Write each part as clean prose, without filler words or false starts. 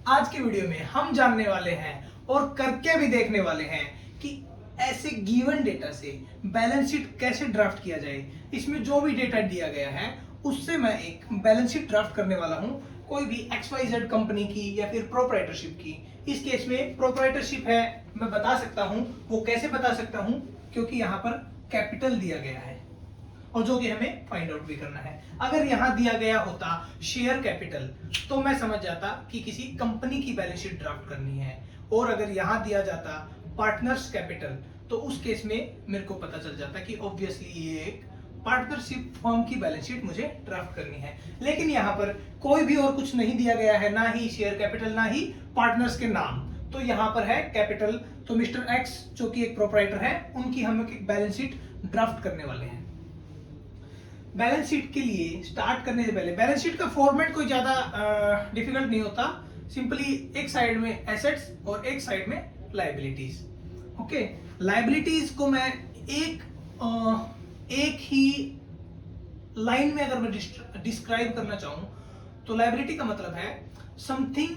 आज के वीडियो में हम जानने वाले हैं और करके भी देखने वाले हैं कि ऐसे गिवन डेटा से बैलेंस शीट कैसे ड्राफ्ट किया जाए। इसमें जो भी डेटा दिया गया है उससे मैं एक बैलेंस शीट ड्राफ्ट करने वाला हूं, कोई भी XYZ कंपनी की या फिर प्रोप्राइटरशिप की। इस केस में प्रोप्राइटरशिप है, मैं बता सकता हूं। वो कैसे बता सकता हूं? क्योंकि यहां पर कैपिटल दिया गया है और जो कि हमें फाइंड आउट भी करना है। अगर यहां दिया गया होता शेयर कैपिटल तो मैं समझ जाता कि किसी कंपनी की बैलेंस शीट ड्राफ्ट करनी है, और अगर यहां दिया जाता पार्टनर्स कैपिटल तो उस केस में मेरे को पता चल जाता कि ऑब्वियसली ये एक पार्टनरशिप फर्म की बैलेंस शीट मुझे ड्राफ्ट करनी है। लेकिन यहाँ पर कोई भी और कुछ नहीं दिया गया है, ना ही शेयर कैपिटल ना ही पार्टनर्स के नाम। तो यहाँ पर है कैपिटल, तो मिस्टर एक्स जो कि एक प्रोप्राइटर है उनकी हम एक बैलेंस शीट ड्राफ्ट करने वाले हैं। बैलेंस शीट के लिए स्टार्ट करने से पहले बैलेंस शीट का फॉर्मेट कोई ज्यादा डिफिकल्ट नहीं होता। सिंपली एक साइड में एसेट्स और एक साइड में लायबिलिटीज। ओके, लायबिलिटीज को मैं एक ही लाइन में अगर मैं डिस्क्राइब करना चाहूं तो लायबिलिटी का मतलब है something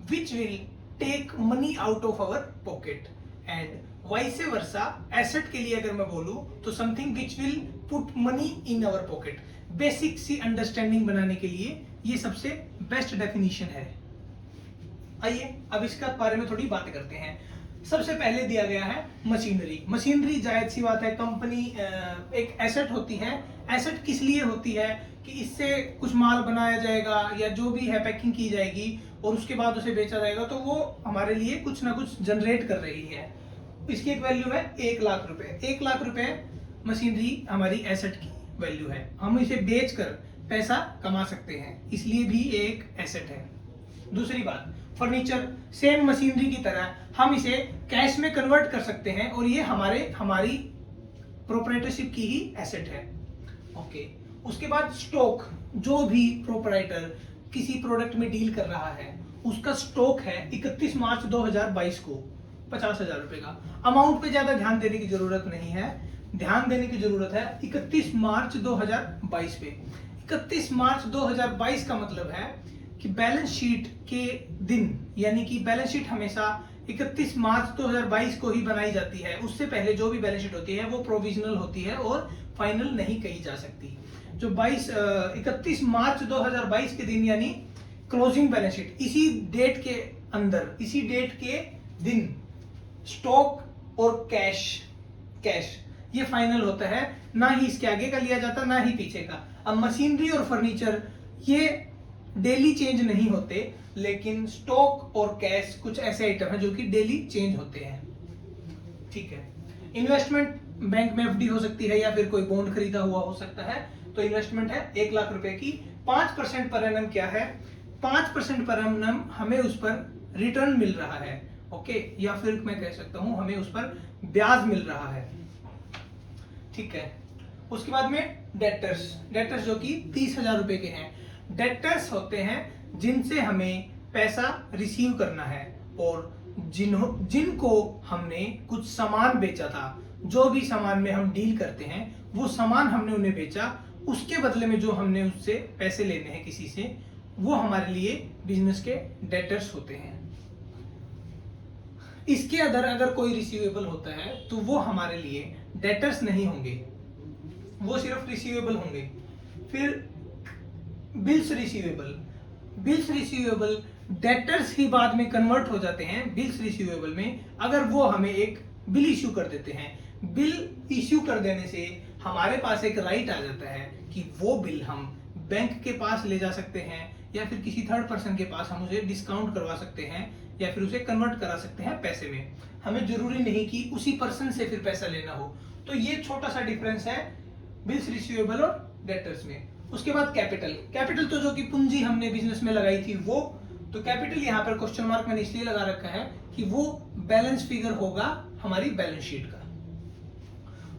which will take money out of our pocket, and vice versa asset के लिए अगर मैं बोलूं तो something which will put money in our pocket. Basic सी अंडरस्टैंडिंग बनाने के लिए ये सबसे बेस्ट डेफिनेशन है। आइए अब इसका बारे में थोड़ी बात करते हैं। सबसे पहले दिया गया है मशीनरी। मशीनरी जायज सी बात है, कंपनी एक एसेट होती है। एसेट किस लिए होती है? कि इससे कुछ माल बनाया जाएगा या जो भी है पैकिंग की जाएगी और उसके बाद उसे बेचा जाएगा, तो वो हमारे लिए कुछ ना कुछ जनरेट कर रही है। इसकी एक वैल्यू है 1,00,000 रुपए। 1,00,000 रुपए मशीनरी हमारी एसेट की वैल्यू है। हम इसे बेचकर पैसा कमा सकते हैं, इसलिए भी एक एसेट है। दूसरी बात, फर्नीचर सेम मशीनरी की तरह हम इसे कैश में कन्वर्ट कर सकते हैं और ये हमारी प्रोप्राइटरशिप की ही एसेट है। ओके, उसके बाद स्टॉक, जो भी प्रोप्राइटर किसी प्रोडक्ट में डील कर रहा है उसका स्टॉक है 31 मार्च 2022 को 50,000 रुपए का। अमाउंट पे ज्यादा ध्यान देने की जरूरत नहीं है, ध्यान देने की जरूरत है 31 मार्च 2022 पे। 31 मार्च 2022 का मतलब है कि बैलेंस शीट के दिन, यानी कि बैलेंस शीट हमेशा 31 मार्च 2022 को ही बनाई जाती है। उससे पहले जो भी बैलेंस शीट होती है वो प्रोविजनल होती है और फाइनल नहीं कही जा सकती। जो 31 मार्च 2022 के दिन यानी क्लोजिंग बैलेंस शीट, इसी डेट के अंदर, इसी डेट के दिन स्टॉक और कैश ये फाइनल होता है। ना ही इसके आगे का लिया जाता ना ही पीछे का। अब मशीनरी और फर्नीचर ये डेली चेंज नहीं होते, लेकिन स्टॉक और कैश कुछ ऐसे आइटम है जो कि डेली चेंज होते हैं। ठीक है, इन्वेस्टमेंट बैंक में FD हो सकती है या फिर कोई बॉन्ड खरीदा हुआ हो सकता है। तो इन्वेस्टमेंट है 1,00,000 रुपए की। 5% पर एनम क्या है? 5% पर एनम हमें उस पर रिटर्न मिल रहा है। ओके, या फिर मैं कह सकता हूं हमें उस पर ब्याज मिल रहा है। ठीक है, उसके बाद में डेटर्स जो कि 30,000 रुपए के हैं। डेटर्स होते हैं जिनसे हमें पैसा रिसीव करना है और जिनको हमने कुछ सामान बेचा था। जो भी सामान में हम डील करते हैं वो सामान हमने उन्हें बेचा, उसके बदले में जो हमने उससे पैसे लेने हैं किसी से, वो हमारे लिए बिजनेस के डेटर्स होते हैं। इसके अगर कोई रिसीवेबल होता है तो वो हमारे लिए डेटर्स नहीं होंगे, वो सिर्फ रिसीवेबल होंगे। फिर बिल्स रिसीवेबल डेटर्स ही बाद में कन्वर्ट हो जाते हैं बिल्स रिसीवेबल में, अगर वो हमें एक बिल इश्यू कर देते हैं। बिल इश्यू कर देने से हमारे पास एक राइट आ जाता है कि वो बिल हम बैंक के पास ले जा सकते हैं या फिर किसी थर्ड पर्सन के पास हम उसे डिस्काउंट करवा सकते हैं या फिर उसे कन्वर्ट करा सकते हैं पैसे में। हमें जरूरी नहीं कि उसी पर्सन से फिर पैसा लेना हो। तो ये छोटा सा डिफरेंस है बिल्स रिसीवेबल और डेटर्स में। उसके बाद कैपिटल तो जो कि पूंजी हमने बिजनेस में लगाई थी वो, तो कैपिटल यहाँ पर क्वेश्चन मार्क मैंने इसलिए लगा रखा है कि वो बैलेंस फिगर होगा हमारी बैलेंस शीट का।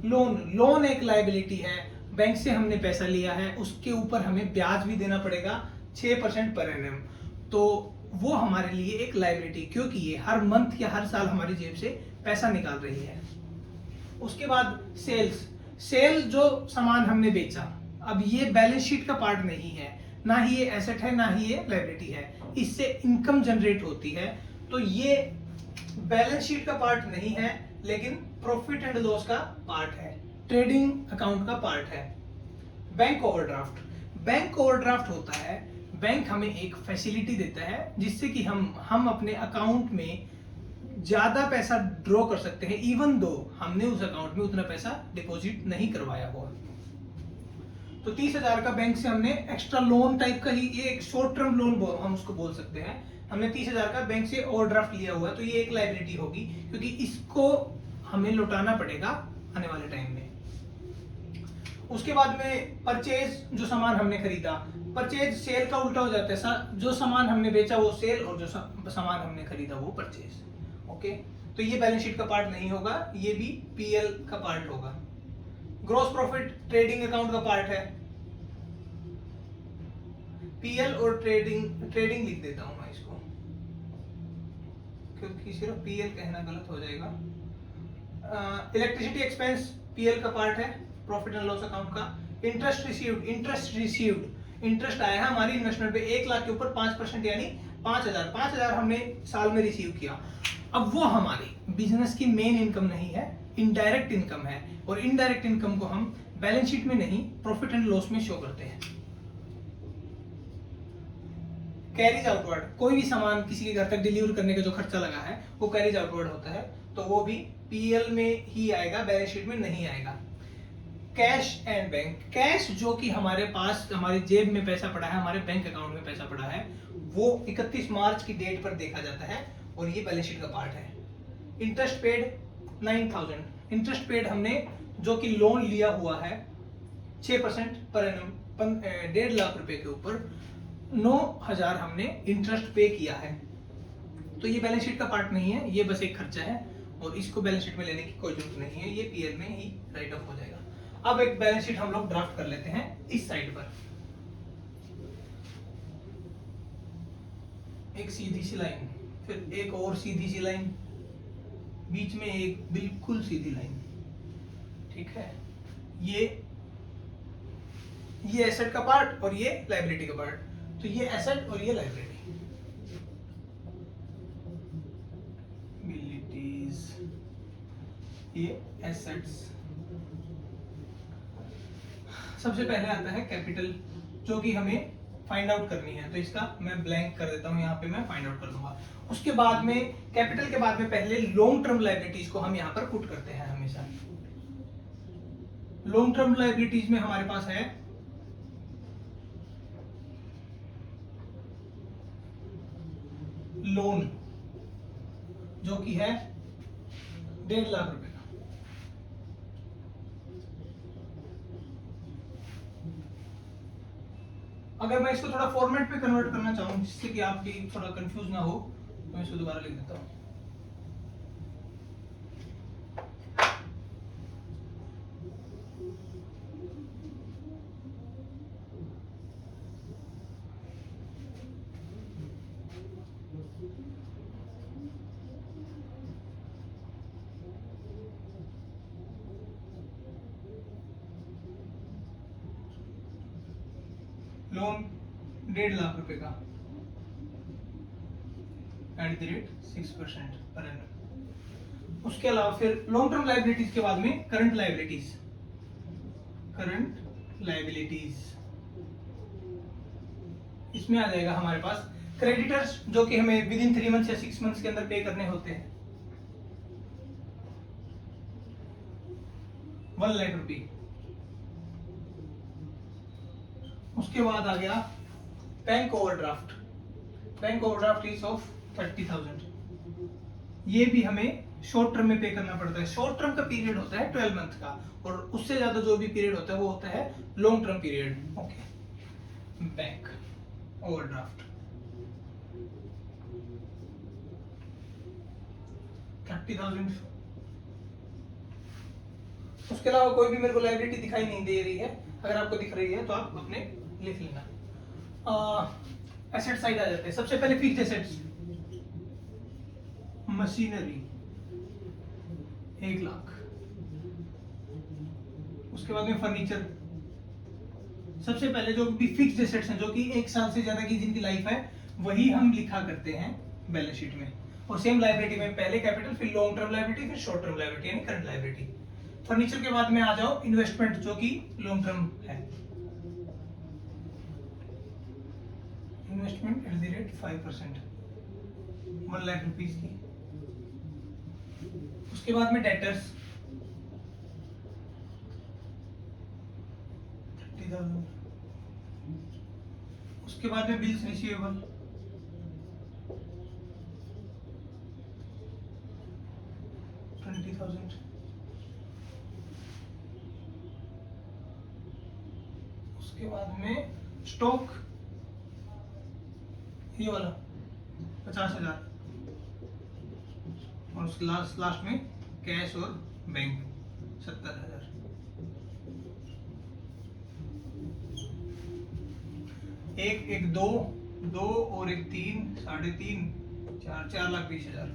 लोन एक लायबिलिटी है, बैंक से हमने पैसा लिया है, उसके ऊपर हमें ब्याज भी देना पड़ेगा 6% पर एनम, तो वो हमारे लिए एक लायबिलिटी, क्योंकि ये हर मंथ या हर साल हमारी जेब से पैसा निकाल रही है। उसके बाद सेल जो सामान हमने बेचा, अब ये बैलेंस शीट का पार्ट नहीं है, ना ही ये एसेट है ना ही ये लायबिलिटी है। इससे इनकम जनरेट होती है। तो ये बैलेंस शीट का पार्ट नहीं है, लेकिन प्रॉफिट एंड लॉस का पार्ट है, ट्रेडिंग अकाउंट का पार्ट है। बैंक ओवरड्राफ्ट, बैंक ओवरड्राफ्ट होता है, बैंक हमें एक फैसिलिटी देता है जिससे कि हम अपने अकाउंट में ज्यादा पैसा ड्रॉ कर सकते हैं, इवन दो हमने उस अकाउंट में उतना पैसा डिपॉजिट नहीं करवाया हुआ। तो 30,000 का बैंक से हमने एक्स्ट्रा लोन टाइप का ही, ये एक शॉर्ट टर्म लोन हम उसको बोल सकते हैं, हमने 30,000 का बैंक से ओवरड्राफ्ट लिया हुआ है, तो ये एक लायबिलिटी होगी, क्योंकि इसको हमें लौटाना पड़ेगा आने वाले टाइम में। उसके बाद में परचेज, जो सामान हमने खरीदा, परचेज सेल का उल्टा हो जाता है, जो सामान हमने बेचा वो सेल और जो सामान हमने खरीदा वो परचेज। ओके, तो ये बैलेंस शीट का पार्ट नहीं होगा, ये भी पीएल का पार्ट होगा। ग्रॉस प्रॉफिट ट्रेडिंग अकाउंट का पार्ट है। पीएल और ट्रेडिंग लिख देता हूं मैं इसको, क्योंकि सिर्फ पीएल कहना गलत हो जाएगा। इलेक्ट्रिसिटी एक्सपेंस पीएल का पार्ट है, प्रॉफिट एंड लॉस अकाउंट का। इंटरेस्ट रिसीव्ड, इंटरेस्ट आया है हमारी इन्वेस्टमेंट पे 1 लाख के ऊपर 5% यानी 5,000 हमने साल में रिसीव किया। अब वो हमारी बिजनेस की मेन इनकम नहीं है, इनडायरेक्ट इनकम है, और इनडायरेक्ट इनकम को हम बैलेंस शीट में नहीं, प्रॉफिट एंड लॉस में शो करते हैं। कैरीज आउटवर्ड, कोई भी सामान किसी के घर तक डिलीवर करने का जो खर्चा लगा है वो कैरीज आउटवर्ड होता है, तो वो भी पीएल में ही आएगा, बैलेंस शीट में नहीं आएगा। कैश एंड बैंक, कैश जो कि हमारे पास हमारी जेब में पैसा पड़ा है, हमारे बैंक अकाउंट में पैसा पड़ा है, वो 31 मार्च की डेट पर देखा जाता है और ये बैलेंस शीट का पार्ट है। इंटरेस्ट पेड 9,000, इंटरेस्ट पेड हमने जो कि लोन लिया हुआ है 6% पर एनम, 1.5 लाख रुपए के ऊपर 9,000 हमने इंटरेस्ट पे किया है, तो ये बैलेंस शीट का पार्ट नहीं है, ये बस एक खर्चा है और इसको बैलेंस शीट में लेने की कोई जरूरत नहीं है, ये पीएल में ही राइट ऑफ हो जाएगा। अब एक बैलेंस शीट हम लोग ड्राफ्ट कर लेते हैं इस साइड पर। एक सीधी सी लाइन, फिर एक और सीधी सी लाइन, बीच में एक बिल्कुल सीधी लाइन, ठीक है। ये एसेट का पार्ट और ये लायबिलिटी का पार्ट, तो ये एसेट और ये लायबिलिटी। ये एसेट्स। सबसे पहले आता है कैपिटल, जो कि हमें फाइंड आउट करनी है, तो इसका मैं ब्लैंक कर देता हूं, यहाँ पे मैं फाइंड आउट कर दूंगा। उसके बाद में कैपिटल के बाद में पहले लॉन्ग टर्म लायबिलिटीज को हम यहाँ पर पुट करते हैं हमेशा। लॉन्ग टर्म लायबिलिटीज में हमारे पास है लोन, जो कि है 1.5 लाख रुपए का। अगर मैं इसको थोड़ा फॉर्मेट पे कन्वर्ट करना चाहूं जिससे कि आप भी थोड़ा कंफ्यूज ना हो, तो मैं इसको दोबारा लिख देता हूं। लोन 1.5 लाख रुपए का @6% पर एनम। उसके अलावा फिर लॉन्ग टर्म लायबिलिटीज के बाद में करंट लायबिलिटीज, इसमें आ जाएगा हमारे पास क्रेडिटर्स, जो कि हमें विद इन 3 मंथ्स या 6 मंथ्स के अंदर पे करने होते हैं, 1 लाख रुपए। उसके बाद आ गया bank overdraft, bank overdraft is of 30,000, ये भी हमें शॉर्ट टर्म में पे करना पड़ता है। शॉर्ट टर्म का पीरियड होता है 12 मंथ का, और उससे ज्यादा जो भी पीरियड होता है वो होता है long term period. Okay, bank overdraft 30,000। उसके अलावा कोई भी मेरे को लायबिलिटी दिखाई नहीं दे रही है, अगर आपको दिख रही है तो आप अपने लिख लेना। एसेट साइड आ जाते हैं। सबसे पहले फिक्स्ड एसेट्स, मशीनरी 1 लाख। उसके बाद में फर्नीचर, सबसे पहले जो भी फिक्स्ड एसेट्स हैं जो कि 1 साल से ज्यादा की जिनकी लाइफ है, वही हम लिखा करते हैं बैलेंस शीट में। और सेम लायबिलिटी में पहले कैपिटल, फिर लॉन्ग टर्म लायबिलिटी, फिर शॉर्ट टर्म लायबिलिटी यानी करंट लायबिलिटी। फर्नीचर के बाद में आ जाओ इन्वेस्टमेंट, जो कि लॉन्ग टर्म है। Investment at the rate 5%, 1 lakh rupees की। उसके बाद में डेटर्स 30,000। उसके बाद में बिल्स रिसीवेबल 20,000। उसके बाद में स्टॉक ये वाला 50,000। और उसके लास्ट में कैश और बैंक 70,000। एक दो और एक 3, 3.5, 4,20,000।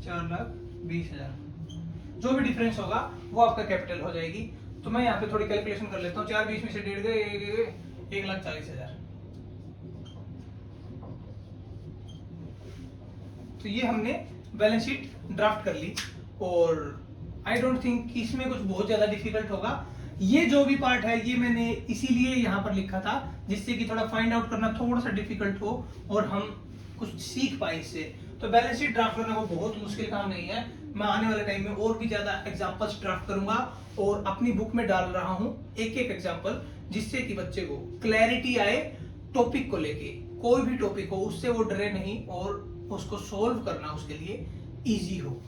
4,20,000। जो भी डिफरेंस होगा वो आपका कैपिटल हो जाएगी। तो मैं यहाँ पे थोड़ी कैलकुलेशन कर लेता हूँ। 4,20 में से 1.5 गए, 1,40,000। तो ये हमने बैलेंस शीट ड्राफ्ट कर ली। और आई डोंट थिंक कि इसमें कुछ बहुत ज्यादा डिफिकल्ट होगा। ये जो भी पार्ट है ये मैंने इसीलिए यहाँ पर लिखा था जिससे कि थोड़ा फाइंड आउट करना थोड़ा सा डिफिकल्ट हो और हम कुछ सीख पाए इससे। तो बैलेंस शीट ड्राफ्ट करना वो बहुत मुश्किल काम नहीं है। मैं आने वाले टाइम में और भी ज्यादा एग्जांपल्स ड्राफ्ट करूंगा और अपनी बुक में डाल रहा हूं एक एक एग्जांपल, जिससे कि बच्चे को क्लैरिटी आए टॉपिक को लेके। कोई भी टॉपिक हो उससे वो डरे नहीं और उसको सोल्व करना उसके लिए इजी हो।